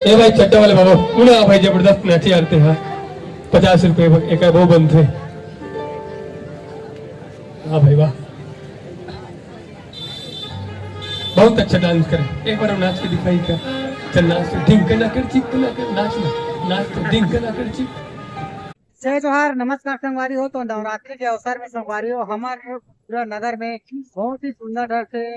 ए भाई चट्टा वाले बाबा उन्हें भाई जबरदस्त नाची आते हैं 50 रुपए एक वो बंद थे। हाँ भाई वाह बहुत अच्छा डांस करे। एक बार हम नाच के दिखाई क्या? चल नाच ढिंक ना कर चिक ना कर नाच ना नाच तो ढिंक ना कर चिक। जय जोहार, नमस्कार संगवारी हो। तो नवरात्रि के अवसर में संगवारी हो हमारे पूरा नगर में बहुत ही सुंदर ढंग से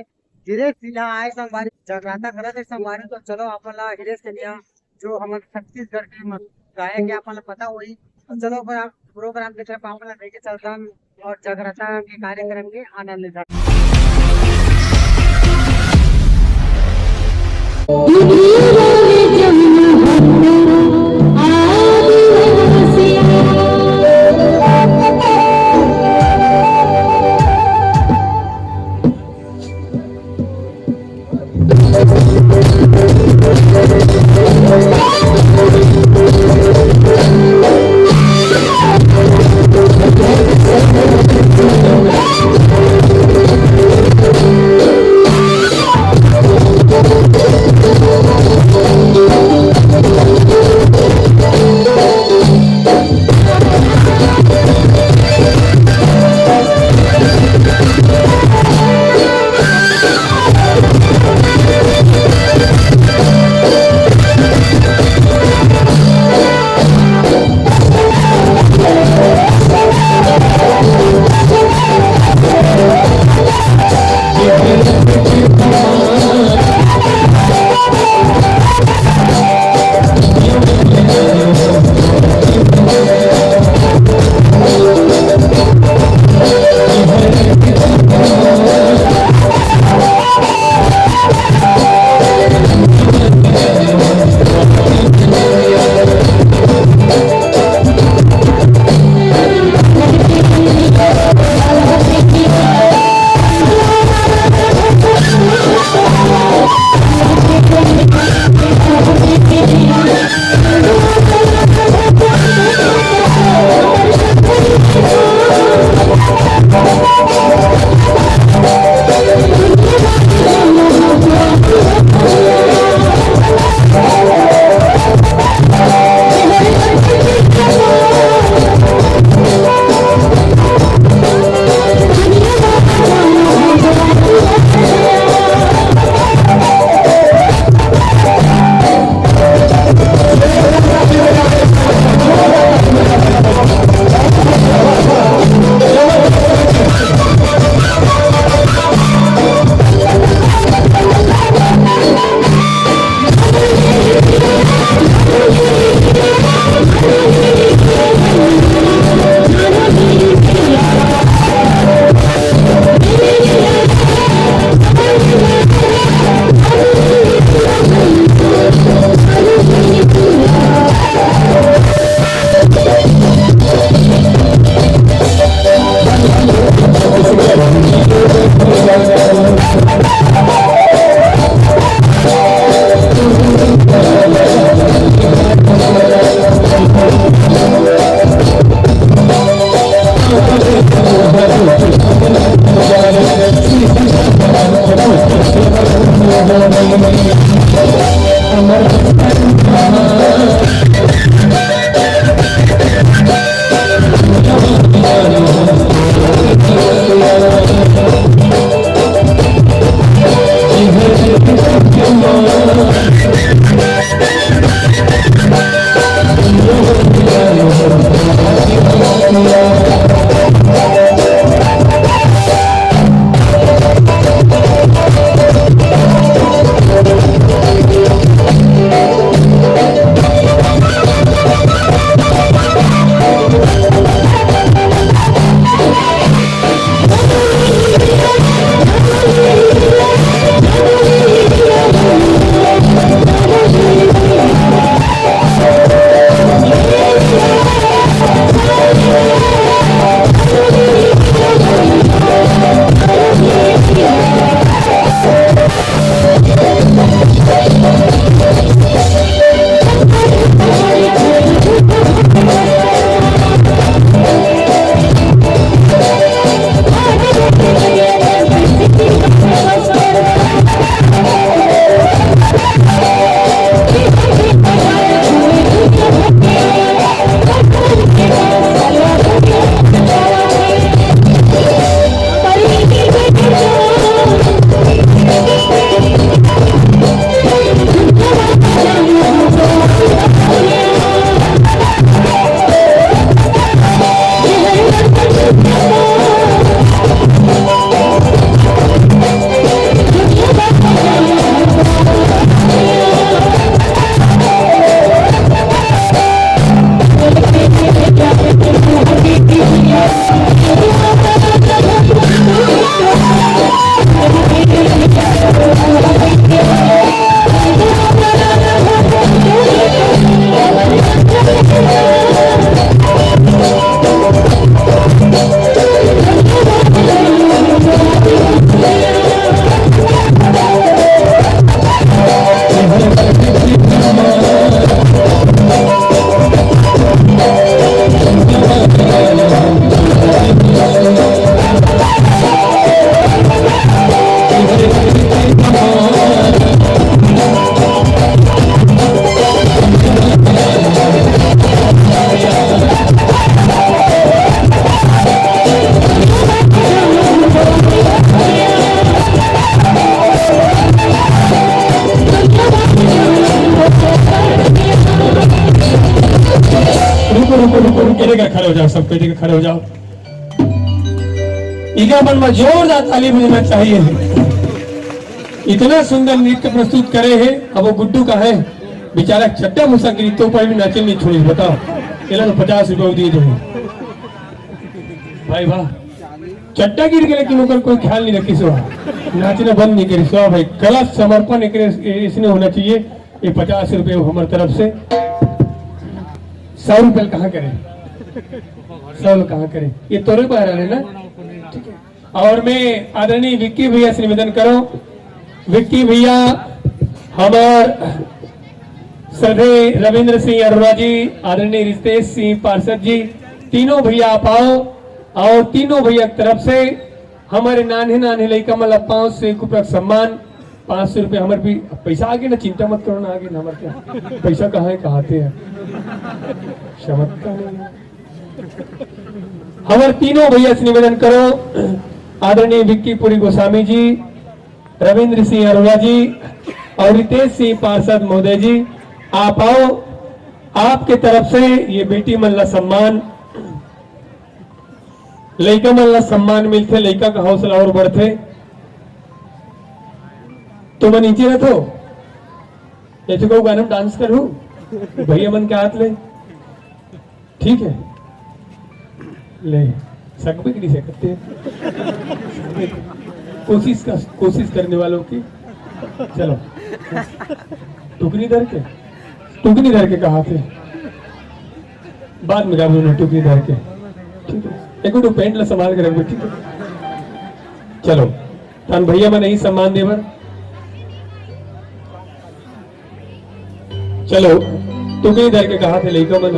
हिरेश यहाँ आए संगवारी जगराता करे थे संगवारी। तो चलो अपन हिरेश सिंह जो हमारे छत्तीसगढ़ के गायक है अपन पता वही। तो चलो प्रोग्राम की तरफ अपन लेके चलता और जगराता के कार्यक्रम के आनंद लेता। सब पेटी के खड़े हो जाओ। इका मन में जोरदार ताली बजाना चाहिए। इतना सुंदर नृत्य प्रस्तुत करे है। अब वो गुड्डू का है बेचारा छट्टा मुसा गिरी तो पर भी नाचे नहीं छोड़ी। बताओ ये तो 50 रुपये दिए जो भाई वाह चट्टा गिर गए लेकिन ऊपर कोई ख्याल नहीं रखी सो नाचना बंद नहीं करी सो भाई कला समर्पण इसने होना चाहिए। ये 50 रुपये हमारी तरफ से 100 रुपये कहाँ करें 100 कहाँ करें ये तोरे बाहर आ रहे ना ठीक है। और मैं आदरणीय विक्की भैया से निवेदन करो। विक्की भैया हमार श्रद्धे रविंद्र सिंह अरोड़ा जी आदरणीय रितेश सिंह पार्षद जी तीनों भैया आप आओ और तीनों भैया की तरफ से हमारे नाने नाने लड़का मतलब 500 से कुप्रक सम्मान 500 रुपये हमारे भी पैसा आगे ना चिंता मत करो ना आगे ना हमारे क्या पैसा कहाँ है कहाते हैं चमत्कार हमारे तीनों भैया से निवेदन करो। आदरणीय विक्की पुरी गोस्वामी जी रविंद्र सिंह अरोड़ा जी और रितेश सिंह पार्षद महोदय जी आप आओ। आपके तरफ से ये बेटी मल्ला सम्मान लड़का मल्ला सम्मान मिलते लड़का का हौसला और बढ़ते। तो मैं नीचे रहते हो ऐसे को गाना डांस करूं भैया मन के हाथ ले ठीक है ले सक भी नहीं सकते कोशिश करने वालों की चलो टुकनी धर के कहा थे बाद में गाँव टुकनी धर के ठीक है एक तो पेंट ला संभाल के रखो ठीक है। चलो तान भैया मैं नहीं सम्मान देवर चलो टुकनी धर के कहा थे लेको मन